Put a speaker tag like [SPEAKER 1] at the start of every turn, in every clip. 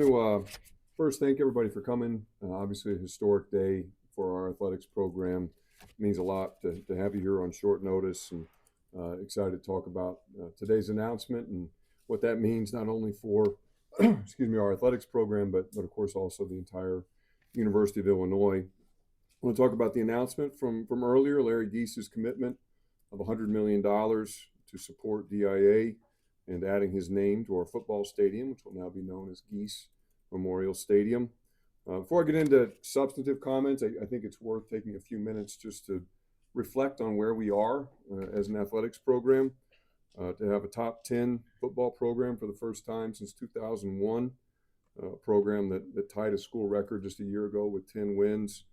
[SPEAKER 1] First, thank everybody for coming. Obviously, a historic day for our athletics program. It means a lot to have you here on short notice, and excited to talk about today's announcement and what that means not only for excuse me, our athletics program, but of course also the entire University of Illinois. I want to talk about the announcement from earlier, Larry Gies' commitment of $100 million to support DIA and adding his name to our football stadium, which will now be known as Geese Memorial Stadium. Before I get into substantive comments, I think it's worth taking a few minutes just to reflect on where we are as an athletics program. To have a top 10 football program for the first time since 2001, a program that tied a school record just a year ago with 10 wins,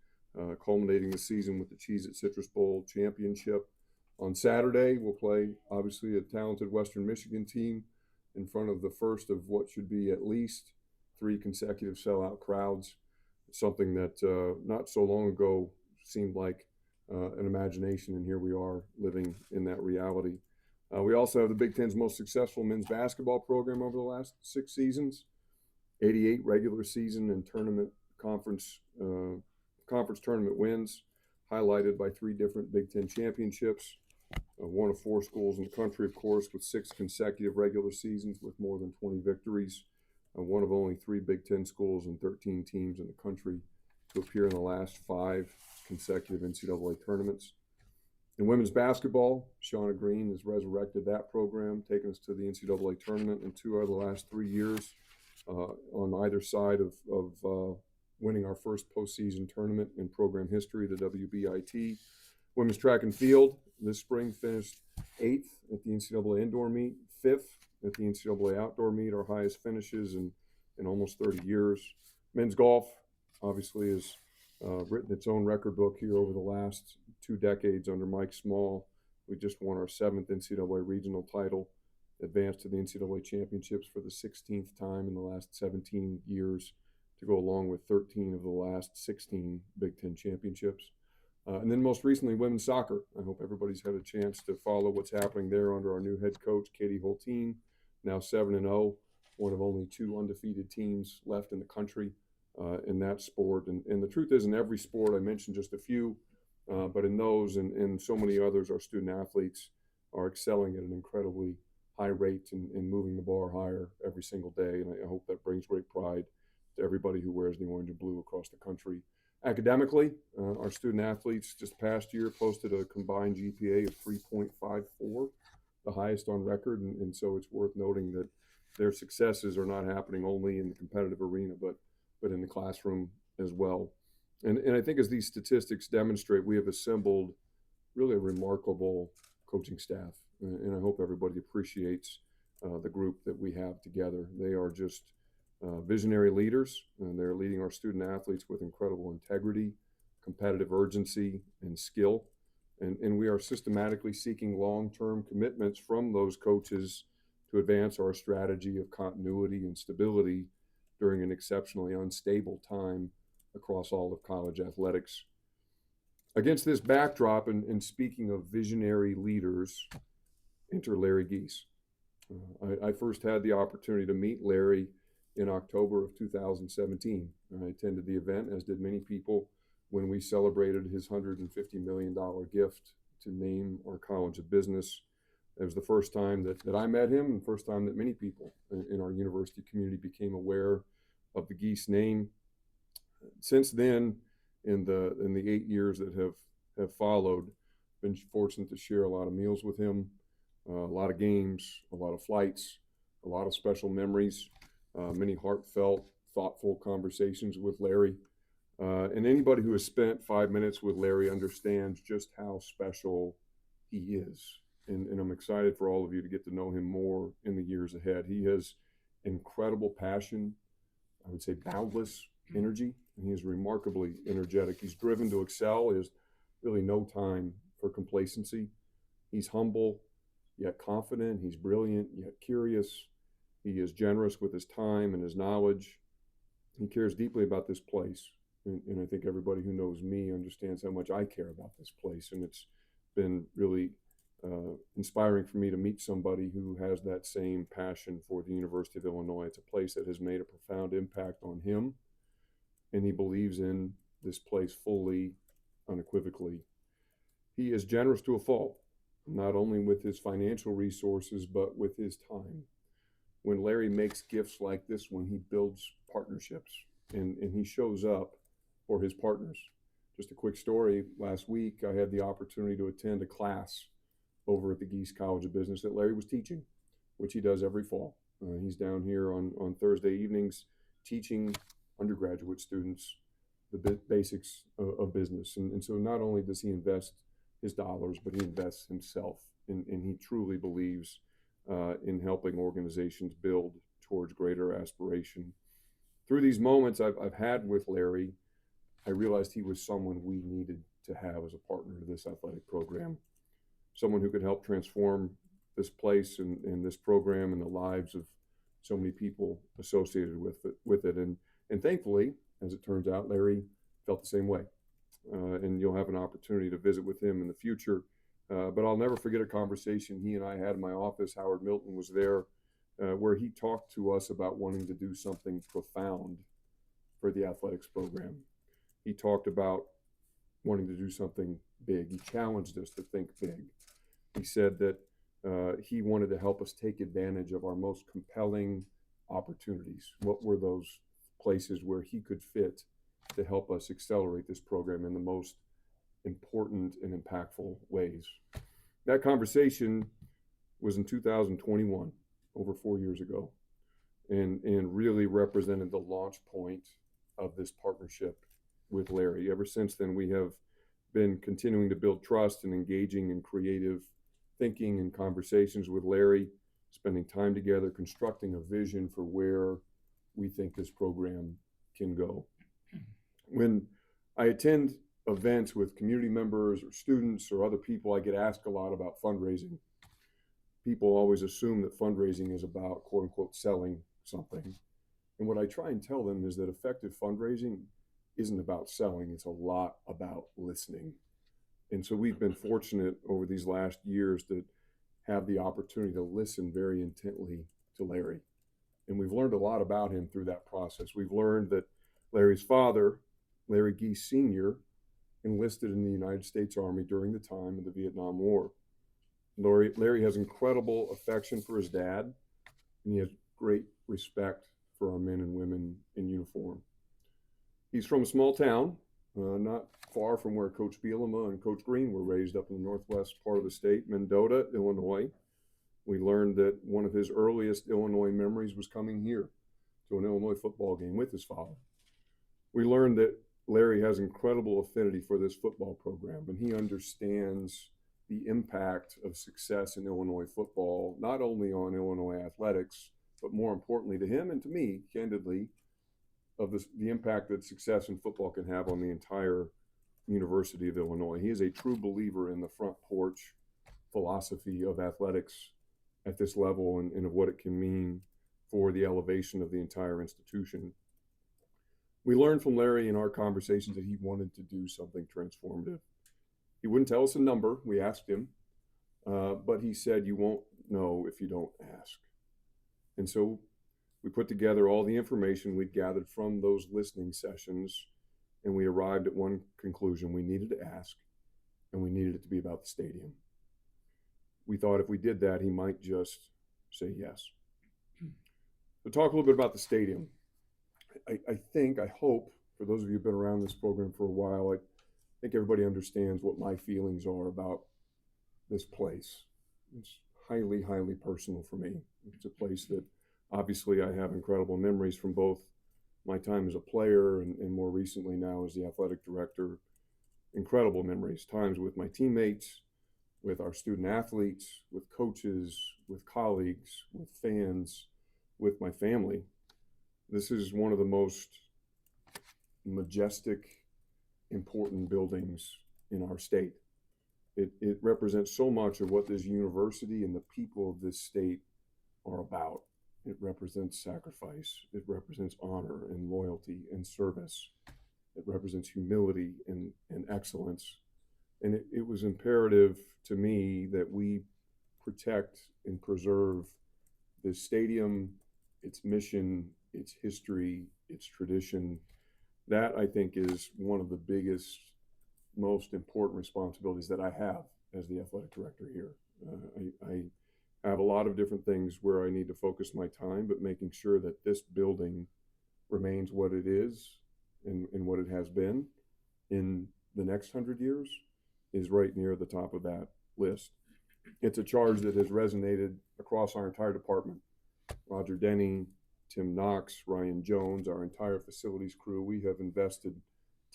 [SPEAKER 1] culminating the season with the Cheez-It Citrus Bowl championship. On Saturday, we'll play, obviously, a talented Western Michigan team in front of the first of what should be at least 3 consecutive sellout crowds, something that not so long ago seemed like an imagination, and here we are living in that reality. We also have the Big Ten's most successful men's basketball program over the last 6 seasons, 88 regular season and conference tournament wins, highlighted by 3 different Big Ten championships. One of 4 schools in the country, of course, with 6 consecutive regular seasons with more than 20 victories. One of only 3 Big Ten schools and 13 teams in the country to appear in the last 5 consecutive NCAA tournaments. In women's basketball, Shauna Green has resurrected that program, taking us to the NCAA tournament in 2 out of the last 3 years, on either side of winning our first postseason tournament in program history, the WBIT. Women's track and field this spring finished 8th at the NCAA indoor meet, 5th at the NCAA outdoor meet, our highest finishes in almost 30 years. Men's golf obviously has written its own record book here over the last 2 decades under Mike Small. We just won our 7th NCAA regional title, advanced to the NCAA championships for the 16th time in the last 17 years, to go along with 13 of the last 16 Big Ten championships. And then most recently, women's soccer. I hope everybody's had a chance to follow what's happening there under our new head coach, Katie Holteen, now 7-0, one of only 2 undefeated teams left in the country in that sport. And the truth is, in every sport, I mentioned just a few, but in those and so many others, our student athletes are excelling at an incredibly high rate and moving the bar higher every single day. And I hope that brings great pride to everybody who wears the orange and blue across the country. Academically, our student athletes just past year posted a combined GPA of 3.54, the highest on record. And so it's worth noting that their successes are not happening only in the competitive arena, but in the classroom as well. And I think as these statistics demonstrate, we have assembled really a remarkable coaching staff. And I hope everybody appreciates the group that we have together. They are just visionary leaders, and they're leading our student athletes with incredible integrity, competitive urgency, and skill. And we are systematically seeking long-term commitments from those coaches to advance our strategy of continuity and stability during an exceptionally unstable time across all of college athletics. Against this backdrop, and speaking of visionary leaders, enter Larry Gies. I first had the opportunity to meet Larry in October of 2017. I attended the event, as did many people, when we celebrated his $150 million gift to name our College of Business. It was the first time that I met him, and first time that many people in our university community became aware of the Geese name. Since then, in the 8 years that have followed, been fortunate to share a lot of meals with him, a lot of games, a lot of flights, a lot of special memories, many heartfelt, thoughtful conversations with Larry. And anybody who has spent 5 minutes with Larry understands just how special he is. And I'm excited for all of you to get to know him more in the years ahead. He has incredible passion, I would say boundless energy, and he is remarkably energetic. He's driven to excel. He has really no time for complacency. He's humble, yet confident. He's brilliant, yet curious. He is generous with his time and his knowledge. He cares deeply about this place. And I think everybody who knows me understands how much I care about this place. And it's been really inspiring for me to meet somebody who has that same passion for the University of Illinois. It's a place that has made a profound impact on him, and he believes in this place fully, unequivocally. He is generous to a fault, not only with his financial resources, but with his time. When Larry makes gifts like this one, he builds partnerships and he shows up for his partners. Just a quick story. Last week, I had the opportunity to attend a class over at the Geese College of Business that Larry was teaching, which he does every fall. He's down here on Thursday evenings teaching undergraduate students the basics of business. And so not only does he invest his dollars, but he invests himself. And he truly believes in helping organizations build towards greater aspiration. Through these moments I've had with Larry, I realized he was someone we needed to have as a partner to this athletic program, someone who could help transform this place and this program and the lives of so many people associated with it. And thankfully, as it turns out, Larry felt the same way. And you'll have an opportunity to visit with him in the future. But I'll never forget a conversation he and I had in my office. Howard Milton was there, where he talked to us about wanting to do something profound for the athletics program. He talked about wanting to do something big. He challenged us to think big. He said that he wanted to help us take advantage of our most compelling opportunities. What were those places where he could fit to help us accelerate this program in the most important and impactful ways? That conversation was in 2021, over 4 years ago, and really represented the launch point of this partnership with Larry. Ever since then, we have been continuing to build trust and engaging in creative thinking and conversations with Larry, spending time together, constructing a vision for where we think this program can go. When I attend events with community members or students or other people, I get asked a lot about fundraising. People always assume that fundraising is about, quote unquote, selling something. And what I try and tell them is that effective fundraising isn't about selling, it's a lot about listening. And so we've been fortunate over these last years to have the opportunity to listen very intently to Larry. And we've learned a lot about him through that process. We've learned that Larry's father, Larry Gies Sr., enlisted in the United States Army during the time of the Vietnam War. Larry has incredible affection for his dad, and he has great respect for our men and women in uniform. He's from a small town, not far from where Coach Bielema and Coach Green were raised, up in the northwest part of the state, Mendota, Illinois. We learned that one of his earliest Illinois memories was coming here to an Illinois football game with his father. We learned that Larry has incredible affinity for this football program, and he understands the impact of success in Illinois football, not only on Illinois athletics, but more importantly to him and to me, candidly, of the impact that success in football can have on the entire University of Illinois. He is a true believer in the front porch philosophy of athletics at this level and of what it can mean for the elevation of the entire institution. We learned from Larry in our conversations that he wanted to do something transformative. He wouldn't tell us a number. We asked him, but he said, "You won't know if you don't ask." And so we put together all the information we'd gathered from those listening sessions, and we arrived at one conclusion: we needed to ask, and we needed it to be about the stadium. We thought if we did that, he might just say yes. So talk a little bit about the stadium. I hope, for those of you who've been around this program for a while, I think everybody understands what my feelings are about this place. It's highly, highly personal for me. It's a place that obviously I have incredible memories from, both my time as a player and more recently now as the athletic director. Incredible memories, times with my teammates, with our student athletes, with coaches, with colleagues, with fans, with my family. This is one of the most majestic, important buildings in our state. It represents so much of what this university and the people of this state are about. It represents sacrifice. It represents honor and loyalty and service. It represents humility and excellence. And it was imperative to me that we protect and preserve this stadium, its mission, its history, its tradition. That I think is one of the biggest, most important responsibilities that I have as the athletic director here. I have a lot of different things where I need to focus my time, but making sure that this building remains what it is and what it has been in the next 100 years is right near the top of that list. It's a charge that has resonated across our entire department. Roger Denny, Tim Knox, Ryan Jones, our entire facilities crew, we have invested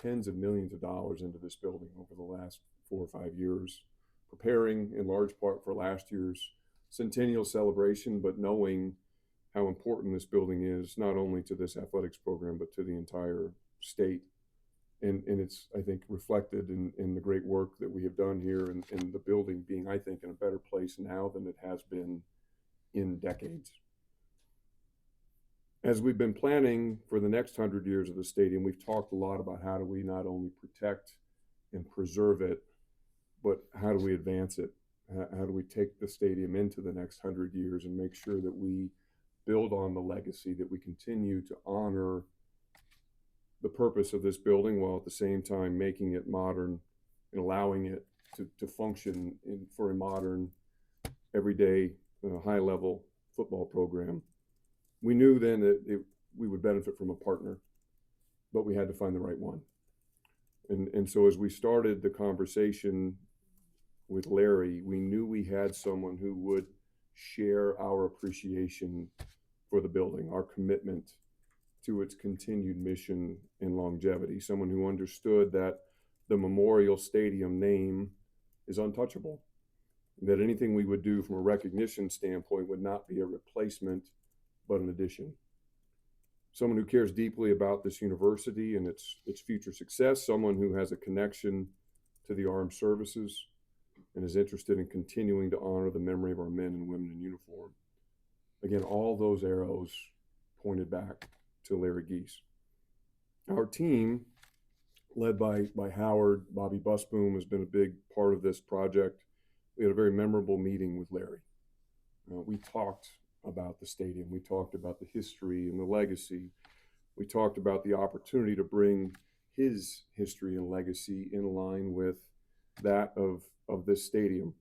[SPEAKER 1] tens of millions of dollars into this building over the last 4 or 5 years, preparing in large part for last year's centennial celebration, but knowing how important this building is, not only to this athletics program, but to the entire state. And it's, I think, reflected in the great work that we have done here and the building being, I think, in a better place now than it has been in decades. As we've been planning for the next 100 years of the stadium, we've talked a lot about how do we not only protect and preserve it, but how do we advance it? How do we take the stadium into the next 100 years and make sure that we build on the legacy, that we continue to honor the purpose of this building while at the same time making it modern and allowing it to function for a modern, everyday, high-level football program. We knew then that we would benefit from a partner, but we had to find the right one. And so as we started the conversation with Larry, we knew we had someone who would share our appreciation for the building, our commitment to its continued mission and longevity, someone who understood that the Memorial Stadium name is untouchable, that anything we would do from a recognition standpoint would not be a replacement, but an addition. Someone who cares deeply about this university and its future success, someone who has a connection to the armed services and is interested in continuing to honor the memory of our men and women in uniform. Again, all those arrows pointed back to Larry Gies. Our team, led by Howard, Bobby Busboom, has been a big part of this project. We had a very memorable meeting with Larry. We talked about the stadium. We talked about the history and the legacy. We talked about the opportunity to bring his history and legacy in line with that of this stadium.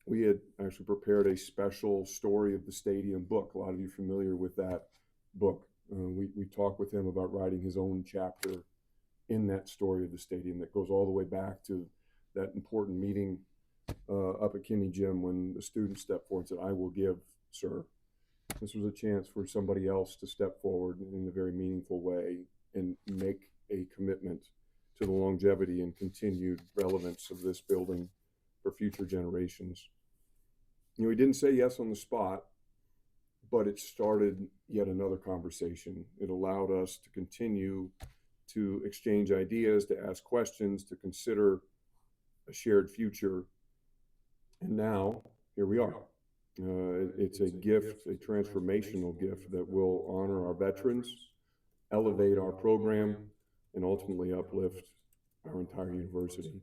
[SPEAKER 1] We had actually prepared a special story of the stadium book. A lot of you are familiar with that book. We talked with him about writing his own chapter in that story of the stadium that goes all the way back to that important meeting up at Kinney Gym when the student stepped forward and said, "I will give, sir." This was a chance for somebody else to step forward in a very meaningful way and make a commitment to the longevity and continued relevance of this building for future generations. You know, he didn't say yes on the spot, but it started yet another conversation. It allowed us to continue to exchange ideas, to ask questions, to consider a shared future. And now, here we are. It's a gift, a transformational gift that will honor our veterans, elevate our program, and ultimately uplift our entire university.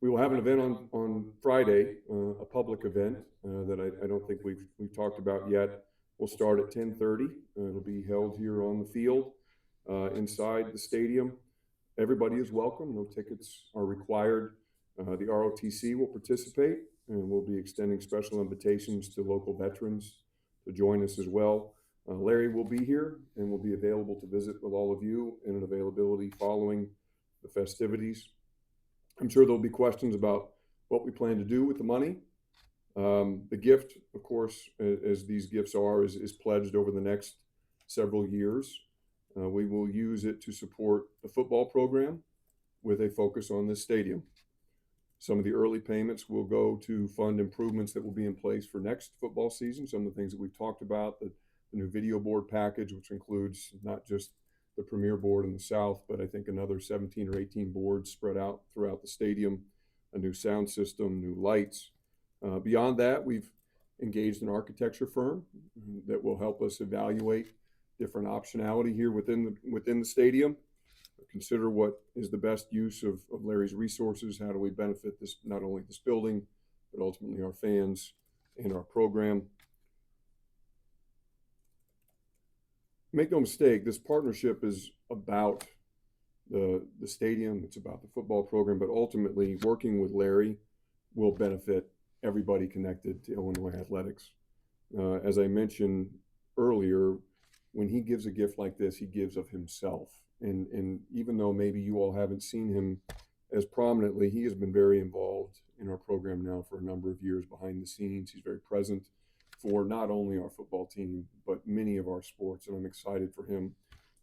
[SPEAKER 1] We will have an event on Friday, a public event that I don't think we've talked about yet. We'll start at 10:30. It'll be held here on the field inside the stadium. Everybody is welcome. No tickets are required. The ROTC will participate, and we'll be extending special invitations to local veterans to join us as well. Larry will be here and will be available to visit with all of you in an availability following the festivities. I'm sure there'll be questions about what we plan to do with the money. The gift, of course, as these gifts are, is pledged over the next several years. We will use it to support the football program with a focus on this stadium. Some of the early payments will go to fund improvements that will be in place for next football season. Some of the things that we've talked about, the new video board package, which includes not just the premier board in the south, but I think another 17 or 18 boards spread out throughout the stadium, a new sound system, new lights. Beyond that, we've engaged an architecture firm that will help us evaluate different optionality here within the stadium. consider what is the best use of Larry's resources. How do we benefit this, not only this building, but ultimately our fans and our program. Make no mistake, this partnership is about the stadium, it's about the football program, but ultimately working with Larry will benefit everybody connected to Illinois athletics. As I mentioned earlier, when he gives a gift like this, he gives of himself. And even though maybe you all haven't seen him as prominently, he has been very involved in our program now for a number of years behind the scenes. He's very present for not only our football team, but many of our sports. And I'm excited for him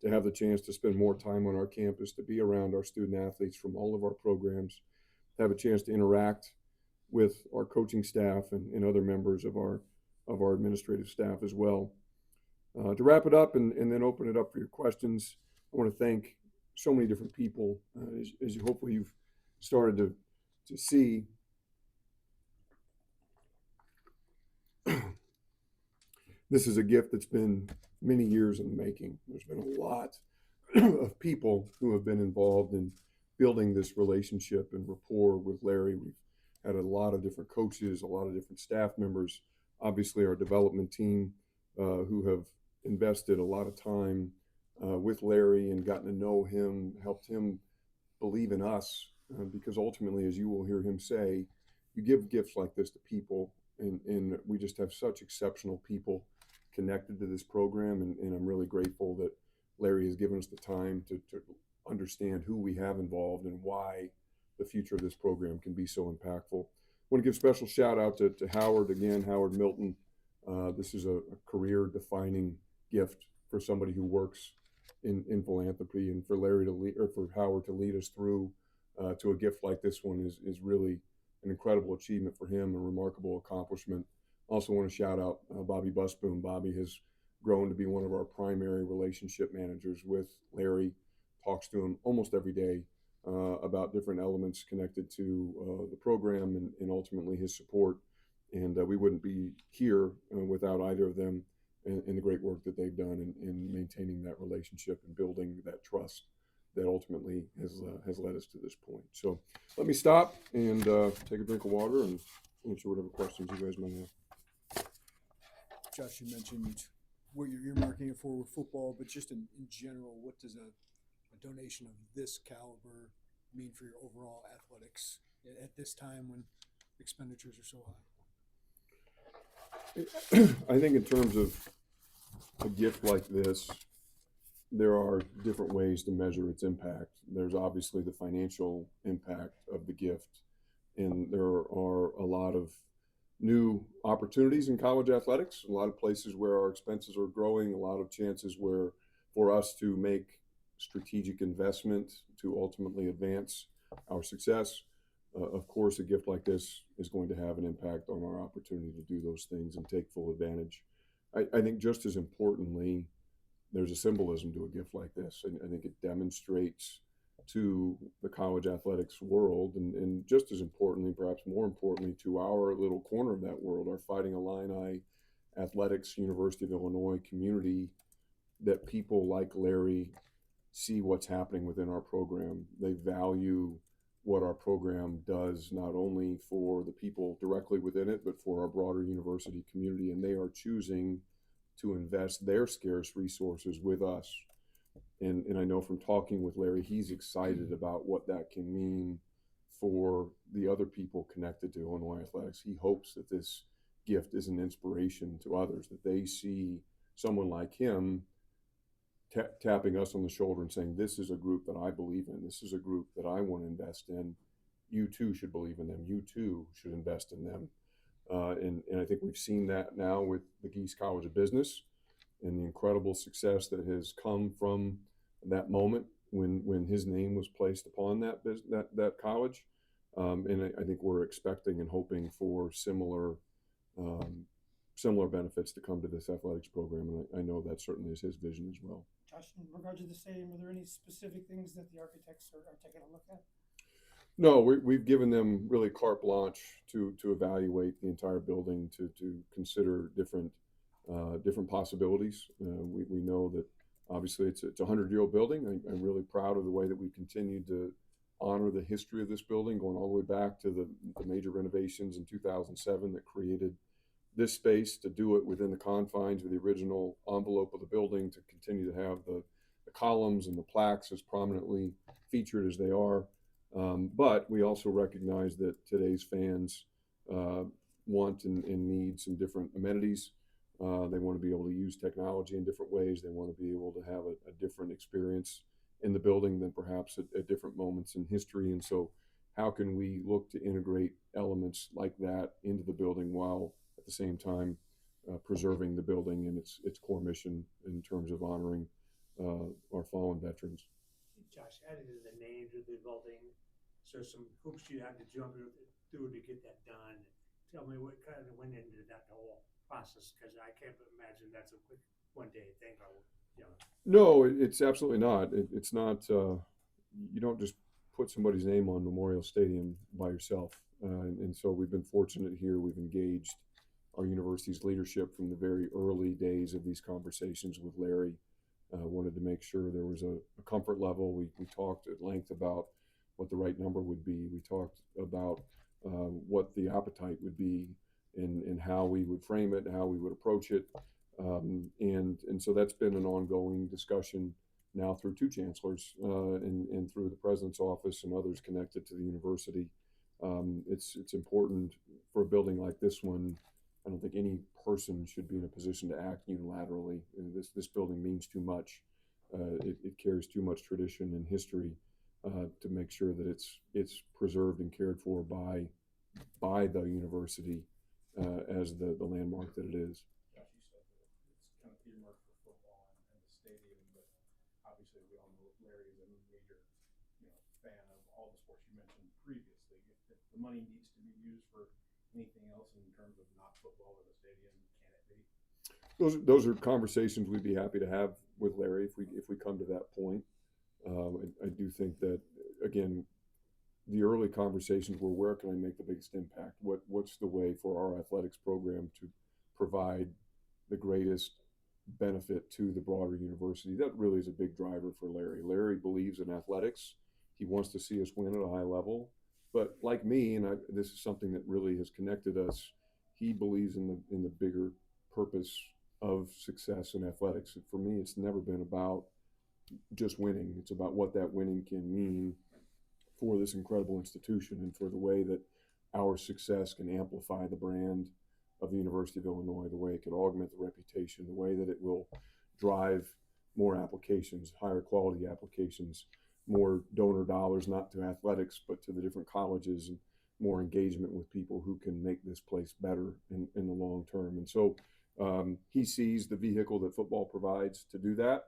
[SPEAKER 1] to have the chance to spend more time on our campus, to be around our student athletes from all of our programs, to have a chance to interact with our coaching staff and other members of our administrative staff as well. To wrap it up and then open it up for your questions, I want to thank so many different people. As you hopefully you've started to see, this is a gift that's been many years in the making. There's been a lot of people who have been involved in building this relationship and rapport with Larry. We've had a lot of different coaches, a lot of different staff members, obviously our development team who have invested a lot of time with Larry and gotten to know him, helped him believe in us, because ultimately, as you will hear him say, you give gifts like this to people, and we just have such exceptional people connected to this program, and I'm really grateful that Larry has given us the time to understand who we have involved and why the future of this program can be so impactful. I want to give special shout out to Howard again, Howard Milton. This is a career-defining gift for somebody who works in philanthropy, and for Larry to lead, or for Howard to lead us through to a gift like this one is really an incredible achievement for him, a remarkable accomplishment. Also want to shout out Bobby Busboom. Bobby has grown to be one of our primary relationship managers with Larry, talks to him almost every day about different elements connected to the program and ultimately his support. And we wouldn't be here without either of them and the great work that they've done in maintaining that relationship and building that trust that ultimately has led us to this point. So let me stop and take a drink of water and answer whatever questions you guys might have.
[SPEAKER 2] Josh, you mentioned what you're earmarking it for with football, but just in general, what does a donation of this caliber mean for your overall athletics at this time when expenditures are so high?
[SPEAKER 1] I think in terms of a gift like this, there are different ways to measure its impact. There's obviously the financial impact of the gift, and there are a lot of new opportunities in college athletics, a lot of places where our expenses are growing, a lot of chances where for us to make strategic investment to ultimately advance our success. Of course, a gift like this is going to have an impact on our opportunity to do those things and take full advantage. I think just as importantly, there's a symbolism to a gift like this. And I think it demonstrates to the college athletics world, and just as importantly, perhaps more importantly, to our little corner of that world, our Fighting Illini athletics, University of Illinois community, that people like Larry see what's happening within our program. They value what our program does, not only for the people directly within it, but for our broader university community. And they are choosing to invest their scarce resources with us. And I know from talking with Larry, he's excited about what that can mean for the other people connected to Illinois athletics. He hopes that this gift is an inspiration to others, that they see someone like him tapping us on the shoulder and saying, this is a group that I believe in. This is a group that I want to invest in. You too should believe in them. You too should invest in them. And I think we've seen that now with the Geese College of Business and the incredible success that has come from that moment when his name was placed upon that college. And I think we're expecting and hoping for similar benefits to come to this athletics program. And I know that certainly is his vision as well.
[SPEAKER 3] Josh, in regard to the stadium, are there any specific things that the architects are taking a look at?
[SPEAKER 1] No, we've given them really carte blanche to evaluate the entire building, to consider different possibilities. We know that Obviously, it's a 100-year-old building. I'm really proud of the way that we continued to honor the history of this building, going all the way back to the major renovations in 2007 that created this space, to do it within the confines of the original envelope of the building, to continue to have the columns and the plaques as prominently featured as they are. But we also recognize that today's fans want and need some different amenities. They want to be able to use technology in different ways. They want to be able to have a different experience in the building than perhaps at different moments in history. And so, how can we look to integrate elements like that into the building while at the same time preserving the building and its core mission in terms of honoring our fallen veterans?
[SPEAKER 4] Josh, added in the names of the building, so some hoops you had to jump through to get that done. Tell me what kind of went into that whole process, because I can't imagine that's a quick one-day thing. Or, you know.
[SPEAKER 1] No, it's absolutely not. It's not. You don't just put somebody's name on Memorial Stadium by yourself. And so we've been fortunate here. We've engaged our university's leadership from the very early days of these conversations with Larry. Wanted to make sure there was a comfort level. We talked at length about what the right number would be. We talked about what the appetite would be and how we would frame it, how we would approach it. And so that's been an ongoing discussion now through two chancellors and through the president's office and others connected to the university. It's important for a building like this one. I don't think any person should be in a position to act unilaterally. This building means too much. It carries too much tradition and history to make sure that it's preserved and cared for by the university as the landmark that it is.
[SPEAKER 5] Josh, you said that it's kind of earmarked for football and the stadium, but obviously we all know Larry is a major, fan of all the sports you mentioned previously. If the money needs to be used for anything else in terms of not football or the stadium, can it be?
[SPEAKER 1] Those are conversations we'd be happy to have with Larry if we come to that point. I do think that, again, the early conversations were, where can I make the biggest impact? What's the way for our athletics program to provide the greatest benefit to the broader university? That really is a big driver for Larry. Larry believes in athletics. He wants to see us win at a high level. But like me, and this is something that really has connected us, he believes in the bigger purpose of success in athletics. And for me, it's never been about just winning. It's about what that winning can mean for this incredible institution and for the way that our success can amplify the brand of the University of Illinois, the way it can augment the reputation, the way that it will drive more applications, higher quality applications, more donor dollars, not to athletics, but to the different colleges, and more engagement with people who can make this place better in the long term. And so he sees the vehicle that football provides to do that.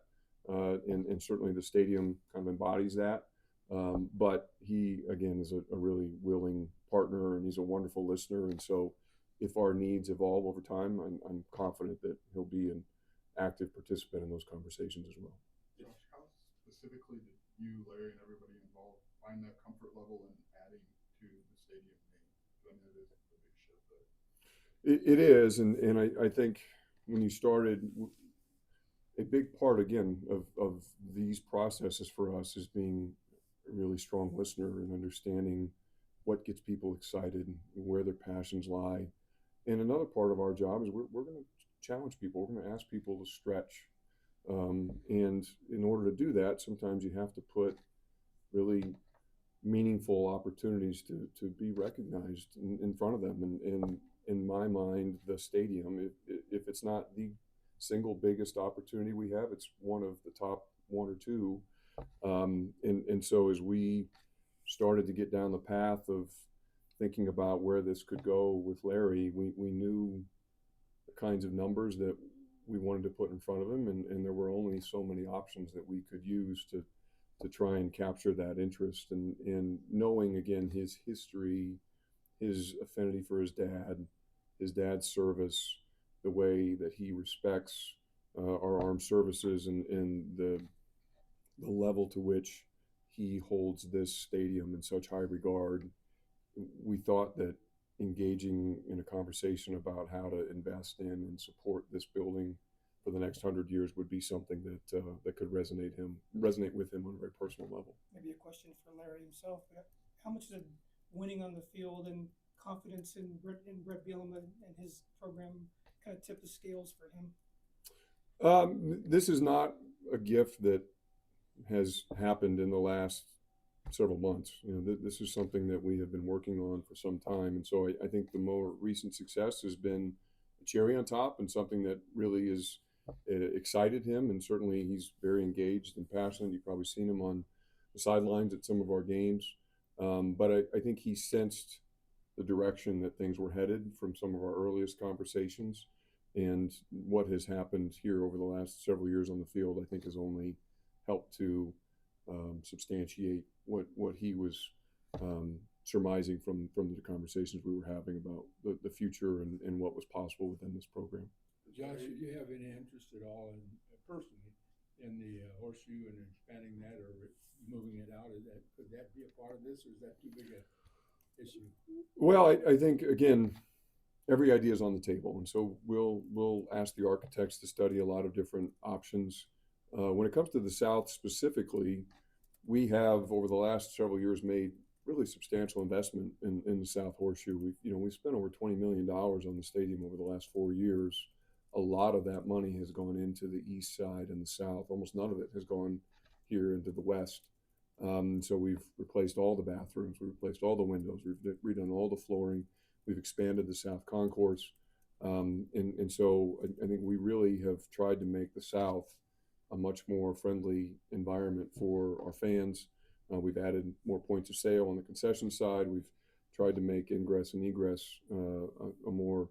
[SPEAKER 1] And certainly the stadium kind of embodies that. But he, again, is a really willing partner, and he's a wonderful listener. And so if our needs evolve over time, I'm confident that he'll be an active participant in those conversations as well.
[SPEAKER 5] Josh, how specifically did you, Larry, and everybody involved find that comfort level in adding to the stadium name? I mean, it is a big shift there.
[SPEAKER 1] It is, and I think when you started, a big part, again, of these processes for us is being a really strong listener and understanding what gets people excited and where their passions lie. And another part of our job is we're going to challenge people. We're going to ask people to stretch. And in order to do that, sometimes you have to put really meaningful opportunities to be recognized in front of them. And in my mind, the stadium, if it's not the single biggest opportunity we have, it's one of the top one or two. And so as we started to get down the path of thinking about where this could go with Larry, we knew the kinds of numbers that we wanted to put in front of him, and there were only so many options that we could use to try and capture that interest. And knowing, again, his history, his affinity for his dad's service, the way that he respects our armed services, and the level to which he holds this stadium in such high regard, we thought that engaging in a conversation about how to invest in and support this building for the next 100 years would be something that could resonate with him on a very personal level.
[SPEAKER 3] Maybe a question for Larry himself. How much does winning on the field and confidence in Brett Bielema and his program kind of tip the scales for him?
[SPEAKER 1] This is not a gift that has happened in the last several months. This is something that we have been working on for some time, and so I think the more recent success has been a cherry on top and something that really is excited him, and certainly he's very engaged and passionate. You've probably seen him on the sidelines at some of our games, but I think he sensed the direction that things were headed from some of our earliest conversations, and what has happened here over the last several years on the field, I think, has only helped to substantiate what he was surmising from the conversations we were having about the future and what was possible within this program.
[SPEAKER 6] Josh, do you have any interest at all in personally in the horseshoe and expanding that or moving it out? Could that be a part of this, or is that too big a issue?
[SPEAKER 1] Well, I think again, every idea is on the table, and so we'll ask the architects to study a lot of different options. When it comes to the South specifically, we have over the last several years made really substantial investment in the South Horseshoe. We've spent over $20 million on the stadium over the last 4 years. A lot of that money has gone into the east side and the south. Almost none of it has gone here into the west. So we've replaced all the bathrooms, we've replaced all the windows, we've redone all the flooring, we've expanded the South Concourse. And so I think we really have tried to make the South a much more friendly environment for our fans. We've added more points of sale on the concession side. We've tried to make ingress and egress a more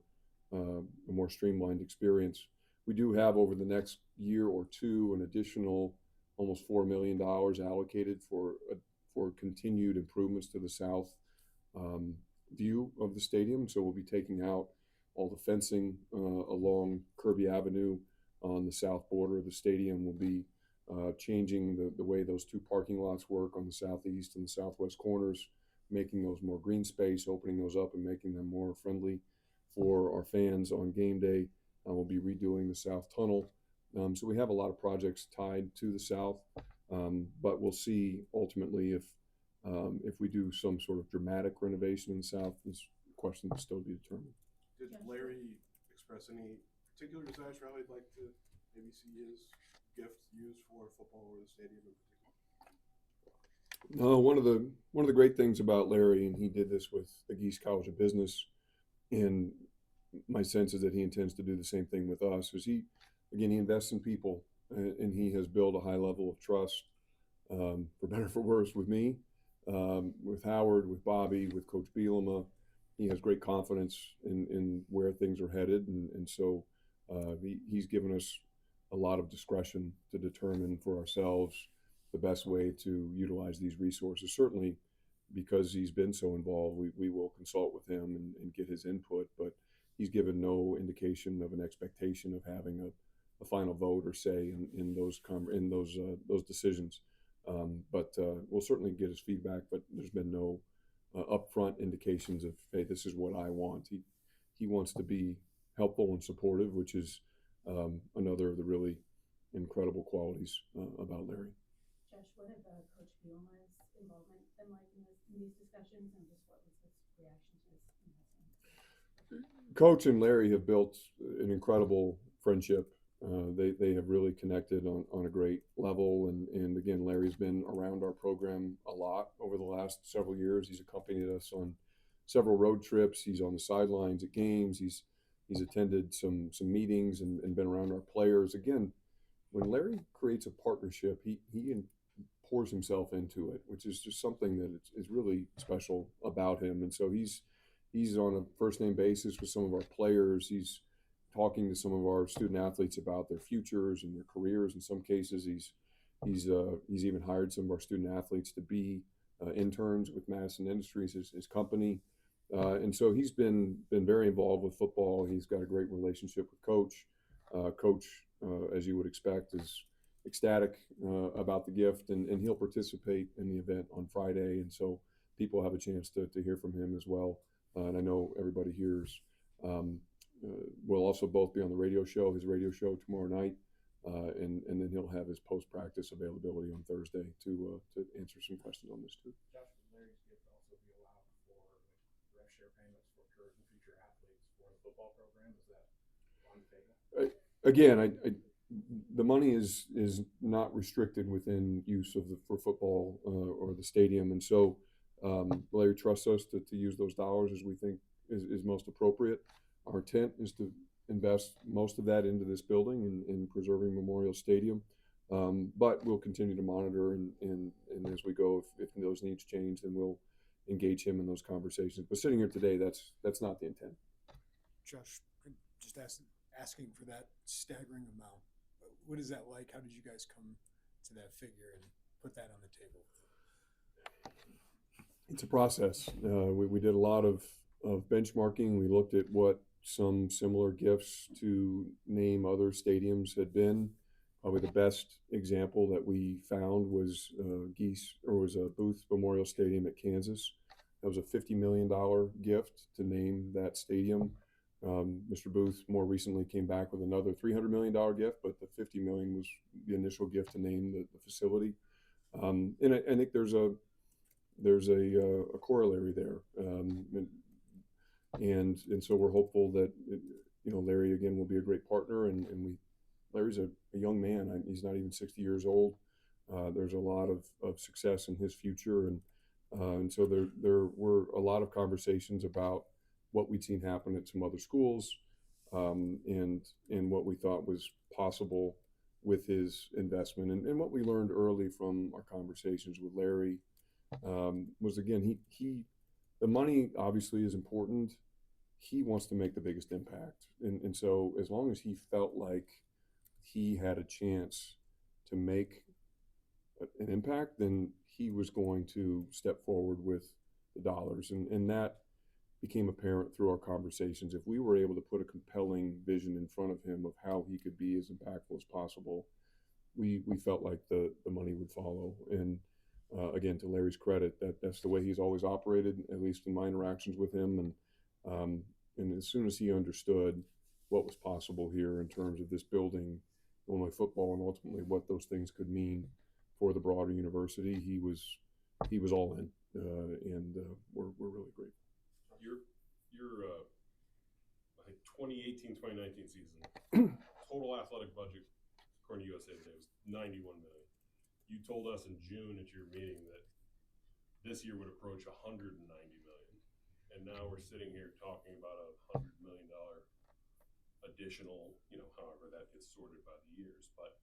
[SPEAKER 1] streamlined experience. We do have over the next year or two an additional almost $4 million allocated for continued improvements to the south view of the stadium. So we'll be taking out all the fencing along Kirby Avenue on the south border of the stadium. We'll be changing the way those two parking lots work on the southeast and the southwest corners, making those more green space, opening those up and making them more friendly for our fans on game day. We'll be redoing the South Tunnel. So we have a lot of projects tied to the South, but we'll see ultimately if we do some sort of dramatic renovation in the South. Is a question to still be determined.
[SPEAKER 5] Did Larry express any particular desires for how he'd like to maybe see his gift used for football or the stadium in particular?
[SPEAKER 1] No, one of the great things about Larry, and he did this with the Geese College of Business, and my sense is that he intends to do the same thing with us, is he invests in people, and he has built a high level of trust, for better or for worse, with me, with Howard, with Bobby, with Coach Bielema. He has great confidence in where things are headed, and so he's given us a lot of discretion to determine for ourselves the best way to utilize these resources. Certainly, because he's been so involved, we will consult with him and get his input, but he's given no indication of an expectation of having a final vote or say in those decisions. But we'll certainly get his feedback, but there's been no upfront indications of, hey, this is what I want. He wants to be helpful and supportive, which is another of the really incredible qualities about Larry.
[SPEAKER 7] Josh, what have Coach Bielema's involvement been like in these discussions, and just what was his reaction to this investment?
[SPEAKER 1] Coach and Larry have built an incredible friendship. They have really connected on a great level, and again, Larry's been around our program a lot over the last several years. He's accompanied us on several road trips. He's on the sidelines at games. He's attended some meetings and been around our players. Again, when Larry creates a partnership, he pours himself into it, which is just something that is really special about him. And so he's on a first name basis with some of our players. He's talking to some of our student athletes about their futures and their careers. In some cases, he's even hired some of our student athletes to be interns with Madison Industries, his company. And so he's been very involved with football. He's got a great relationship with Coach. Coach, as you would expect, is ecstatic about the gift, and he'll participate in the event on Friday. And so people have a chance to hear from him as well. And I know everybody here is we'll also both be on the radio show, his radio show tomorrow night, and then he'll have his post practice availability on Thursday to answer some questions on this too.
[SPEAKER 5] Josh, would Larry's gift also be allowed for like rev share payments for current and future athletes for the football program? Is that on the table?
[SPEAKER 1] Again, the money is not restricted within use of for football or the stadium, and so Larry trusts us to use those dollars as we think is most appropriate. Our intent is to invest most of that into this building and preserving Memorial Stadium, but we'll continue to monitor and as we go, if those needs change, then we'll engage him in those conversations. But sitting here today, that's not the intent.
[SPEAKER 2] Josh, just asking for that staggering amount. What is that like? How did you guys come to that figure and put that on the table?
[SPEAKER 1] It's a process. We did a lot of benchmarking. We looked at what some similar gifts to name other stadiums had been. Probably the best example that we found was Geese, or was a Booth Memorial Stadium at Kansas. That was a $50 million gift to name that stadium. Mr. Booth more recently came back with another $300 million gift, but the $50 million was the initial gift to name the facility. And I think there's a corollary there, and so we're hopeful that Larry again will be a great partner, and Larry's a young man. He's not even 60 years old. There's a lot of success in his future, and so there were a lot of conversations about what we'd seen happen at some other schools, and what we thought was possible with his investment, and what we learned early from our conversations with Larry was, again, the money obviously is important. He wants to make the biggest impact, and so as long as he felt like he had a chance to make an impact, then he was going to step forward with the dollars, and that became apparent through our conversations. If we were able to put a compelling vision in front of him of how he could be as impactful as possible, we felt like the money would follow. And again, to Larry's credit, that's the way he's always operated, at least in my interactions with him. And as soon as he understood what was possible here in terms of this building, Illinois football, and ultimately what those things could mean for the broader university, he was all in, and we're really grateful.
[SPEAKER 8] Your I think 2018-2019 season total athletic budget according to USA Today was $91 million. You told us in June at your meeting that this year would approach $190 million, and now we're sitting here talking about $100 million additional. However that gets sorted by the years, but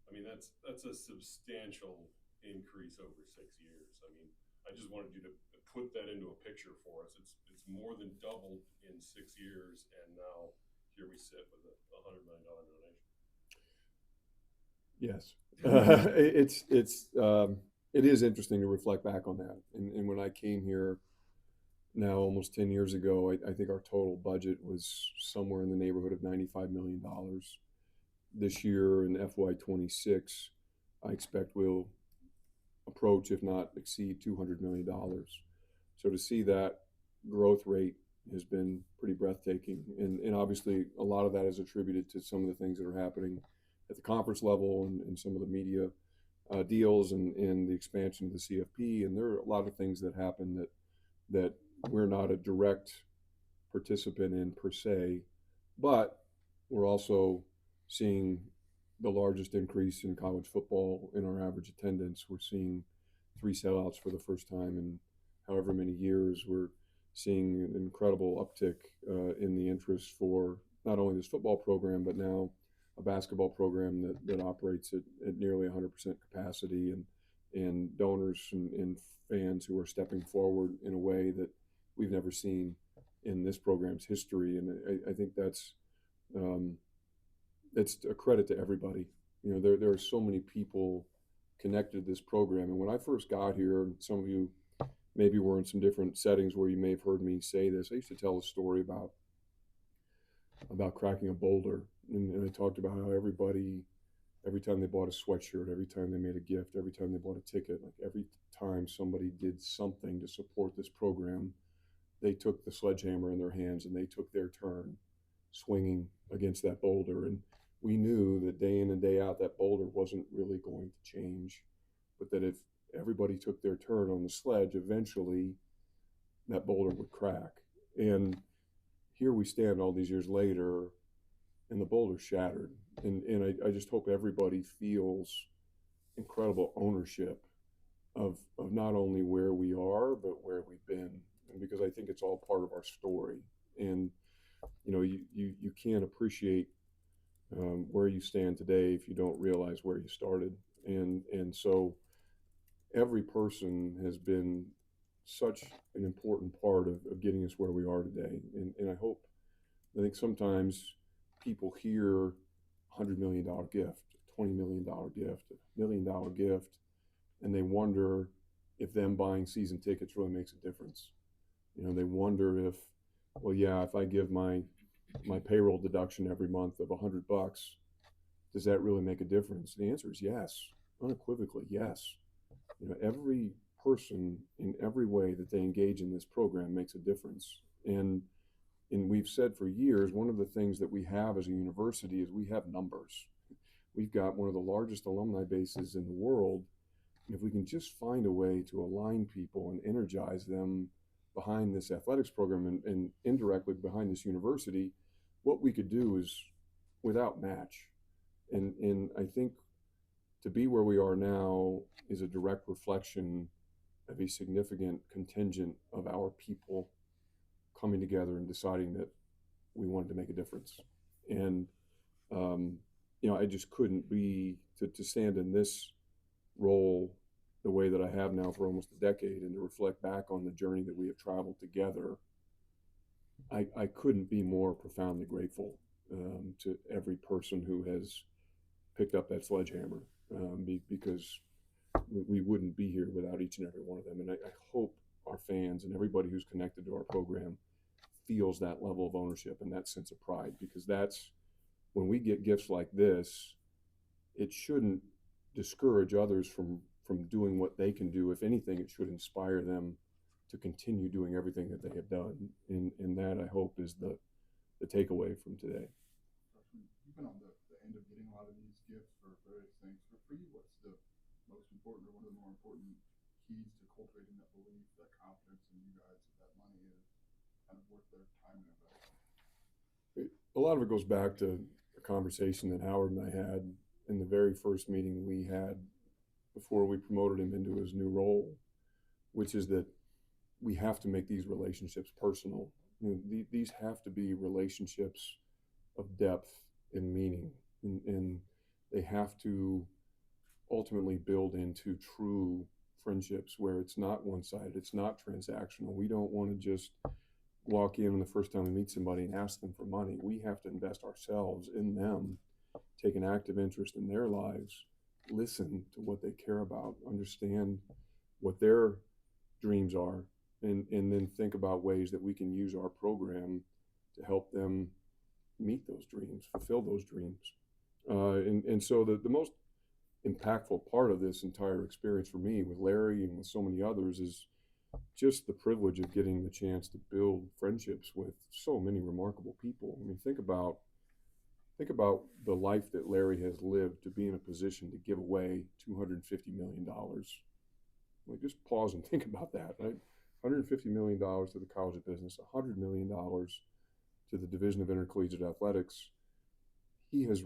[SPEAKER 8] I mean that's a substantial increase over 6 years. I mean, I just wanted you to put that into a picture for us. It's more than doubled in 6 years, and now here we sit with a $100 million donation.
[SPEAKER 1] Yes, it is interesting to reflect back on that. And when I came here now almost 10 years ago, I think our total budget was somewhere in the neighborhood of $95 million. This year in FY26, I expect we'll approach, if not exceed, $200 million. So to see that growth rate has been pretty breathtaking. And obviously a lot of that is attributed to some of the things that are happening at the conference level and some of the media deals and the expansion of the CFP. And there are a lot of things that happen that we're not a direct participant in per se, but we're also seeing the largest increase in college football in our average attendance. We're seeing 3 sellouts for the first time in however many years. We're seeing an incredible uptick in the interest for not only this football program, but now a basketball program that operates at nearly 100% capacity, and donors and fans who are stepping forward in a way that we've never seen in this program's history. And I think that's a credit to everybody. There are so many people connected to this program. And when I first got here, some of you maybe were in some different settings where you may have heard me say this. I used to tell a story about cracking a boulder, and I talked about how everybody, every time they bought a sweatshirt, every time they made a gift, every time they bought a ticket, like every time somebody did something to support this program, they took the sledgehammer in their hands and they took their turn swinging against that boulder. And we knew that day in and day out, that boulder wasn't really going to change, but that if everybody took their turn on the sledge, eventually that boulder would crack. And here we stand all these years later, and the boulder shattered. And I just hope everybody feels incredible ownership of not only where we are, but where we've been. And because I think it's all part of our story. And, you know, you can't appreciate where you stand today if you don't realize where you started. And so every person has been such an important part of getting us where we are today. And I think sometimes people hear $100 million gift, $20 million gift, $1 million gift, and they wonder if them buying season tickets really makes a difference. You know, they wonder if, well, yeah, if I give my payroll deduction every month of $100, does that really make a difference? The answer is yes, unequivocally yes. You know, every person in every way that they engage in this program makes a difference. And we've said for years, one of the things that we have as a university is we have numbers. We've got one of the largest alumni bases in the world. And if we can just find a way to align people and energize them behind this athletics program and indirectly behind this university, what we could do is without match. And I think to be where we are now is a direct reflection of a significant contingent of our people coming together and deciding that we wanted to make a difference. And, you know, I just couldn't be to stand in this role the way that I have now for almost a decade and to reflect back on the journey that we have traveled together. I couldn't be more profoundly grateful to every person who has picked up that sledgehammer because we wouldn't be here without each and every one of them. And I hope our fans and everybody who's connected to our program feels that level of ownership and that sense of pride, because that's when we get gifts like this, it shouldn't discourage others from doing what they can do. If anything, it should inspire them to continue doing everything that they have done. And that, I hope, is the takeaway from today.
[SPEAKER 9] You've been on the end of getting a lot of these gifts for various things. For you, what's the most important or one of the more important keys to cultivating that belief, that confidence in you guys that money is kind of worth their time and investment?
[SPEAKER 1] A lot of it goes back to a conversation that Howard and I had in the very first meeting we had before we promoted him into his new role, which is that we have to make these relationships personal. You know, these have to be relationships of depth and meaning, and they have to ultimately build into true friendships where it's not one-sided, it's not transactional. We don't want to just walk in the first time we meet somebody and ask them for money. We have to invest ourselves in them, take an active interest in their lives, listen to what they care about, understand what their dreams are, and then think about ways that we can use our program to help them meet those dreams, fulfill those dreams. And so the most impactful part of this entire experience for me with Larry and with so many others is just the privilege of getting the chance to build friendships with so many remarkable people. I mean, think about the life that Larry has lived to be in a position to give away $250 million. Like, just pause and think about that, right? $150 million to the College of Business, $100 million to the Division of Intercollegiate Athletics. He has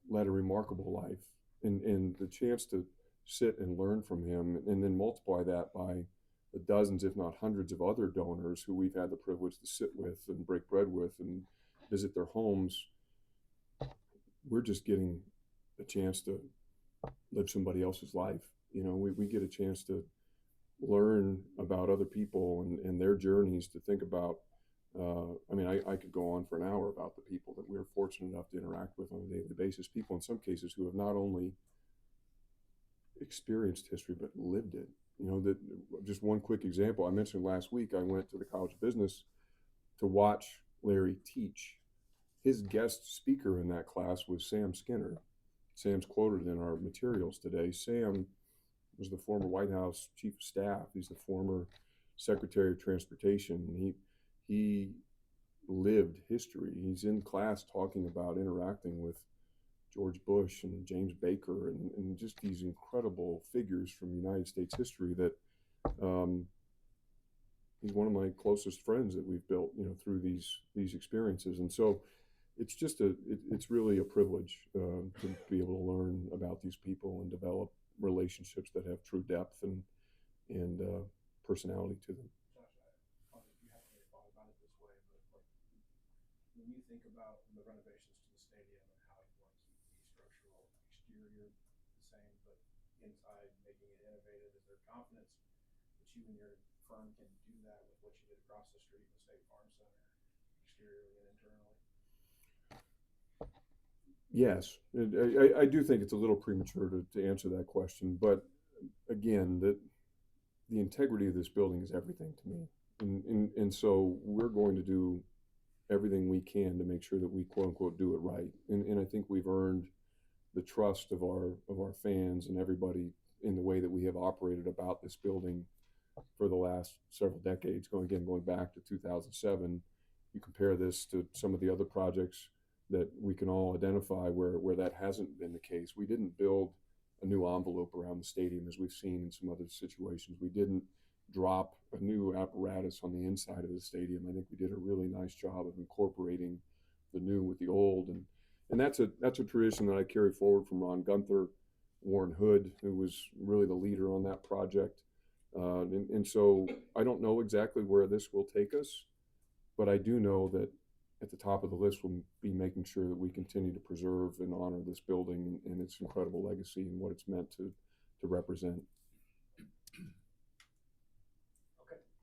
[SPEAKER 1] led a remarkable life, and the chance to sit and learn from him and then multiply that by the dozens, if not hundreds of other donors who we've had the privilege to sit with and break bread with and visit their homes. We're just getting a chance to live somebody else's life. You know, we get a chance to learn about other people and their journeys, to think about. I mean, I could go on for an hour about the people that we're fortunate enough to interact with on a daily basis. People in some cases who have not only experienced history, but lived it. You know, that just one quick example. I mentioned last week, I went to the College of Business to watch Larry teach. His guest speaker in that class was Sam Skinner. Sam's quoted in our materials today. Sam was the former White House Chief of Staff. He's the former Secretary of Transportation. He lived history. He's in class talking about interacting with George Bush and James Baker and just these incredible figures from United States history that he's one of my closest friends that we've built, through these experiences. And so it's just it's really a privilege to be able to learn about these people and develop relationships that have true depth and personality to them.
[SPEAKER 5] Josh, I don't think you haven't really thought about it this way, but like when you think about the renovations to the stadium and how you want to keep the structural exterior the same, but inside making it innovative, is there confidence that you and your firm can do that with what you did across the street with State Farm Center, exteriorly and internally?
[SPEAKER 1] Yes, I do think it's a little premature to answer that question, but again, the integrity of this building is everything to me, and so we're going to do everything we can to make sure that we quote unquote do it right, and I think we've earned the trust of our fans and everybody in the way that we have operated about this building for the last several decades. Going back to 2007, you compare this to some of the other projects that we can all identify where that hasn't been the case. We didn't build a new envelope around the stadium as we've seen in some other situations. We didn't drop a new apparatus on the inside of the stadium. I think we did a really nice job of incorporating the new with the old, and that's a tradition that I carry forward from Ron Gunther, Warren Hood, who was really the leader on that project. And so I don't know exactly where this will take us, but I do know that at the top of the list will be making sure that we continue to preserve and honor this building and its incredible legacy and what it's meant to represent.